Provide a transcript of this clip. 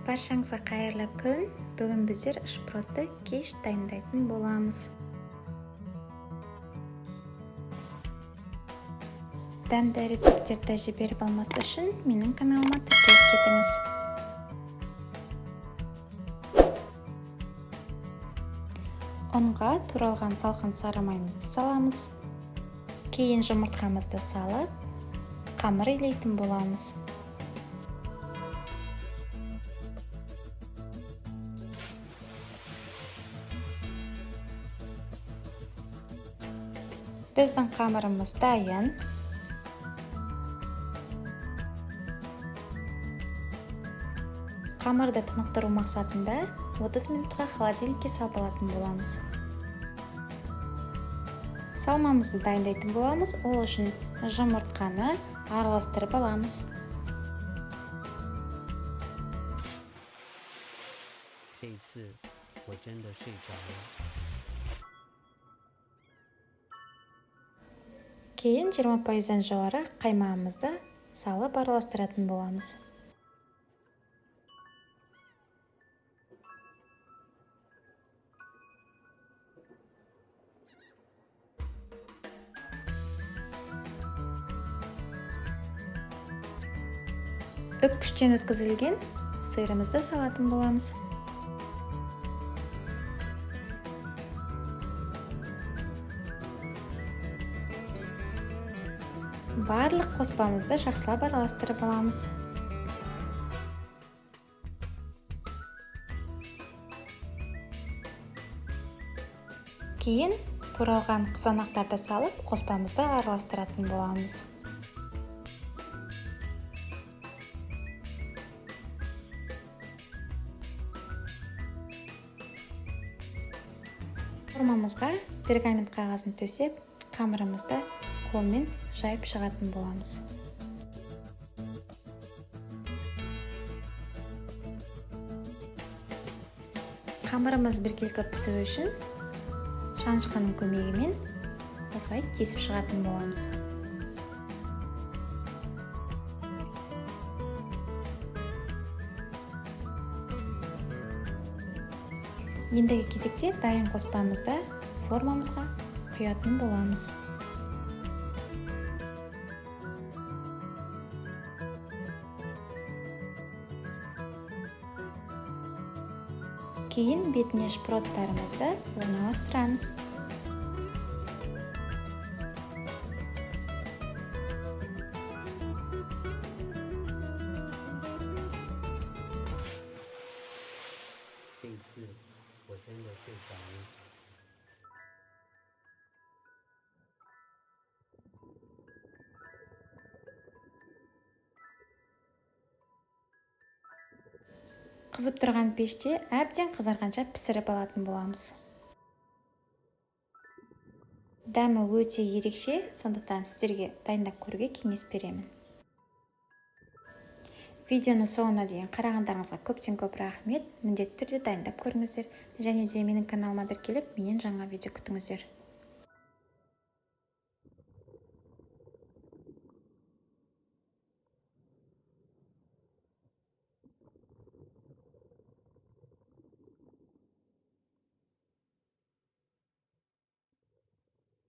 Баршаңызға қайырлы күн. Бүгін біздер шпротты кеш дайындайтын боламыз. Дәмді рецепттерді жіберіп алмас үшін менің каналыма тіркеліп кетіңіз. Ұнға туралған салқын сары майымызды саламыз. Кейін жұмыртқамызды салып, қамыр илейтін боламыз. Біздің қамырымыз дайын. Қамырды тынықтыру мақсатында 30 минутқа холодильникке салып алатын боламыз. Салмамызды дайындайтын боламыз. Ол үшін жұмыртқаны араластырып аламыз. Кейін 20%-дан жоғары қаймағымызды салып араластыратын боламыз. Үккіштен өткізілген сырымызды салатын боламыз. Барлық қоспамызды жақсылап араластырып аламыз. Кейін туралған қызанақтарды салып, қоспамызды араластыратын боламыз. Формамызға пергамент қағазын төсеп, қамырымызды қолмен жайып шығатын боламыз. Қамырымыз біркелкі пісу үшін шанышқының көмегімен осылай тесіп шығатын боламыз. Ендігі кезекте дайын қоспамызды формамызға құятын боламыз. Кейін бетіне шпроттарымызды орналастырамыз. Қызып тұрған пеште әбден қызарғанша пісіріп алатын боламыз. Дәмі өте ерекше, сондықтан сіздерге дайындап көруге кеңес беремін. Видеоны соңына дейін қарағандарыңызға көптен көп рахмет. Міндетті түрде дайындап көріңіздер және де менің каналыма тіркеліп, менен жаңа видео күтіңіздер.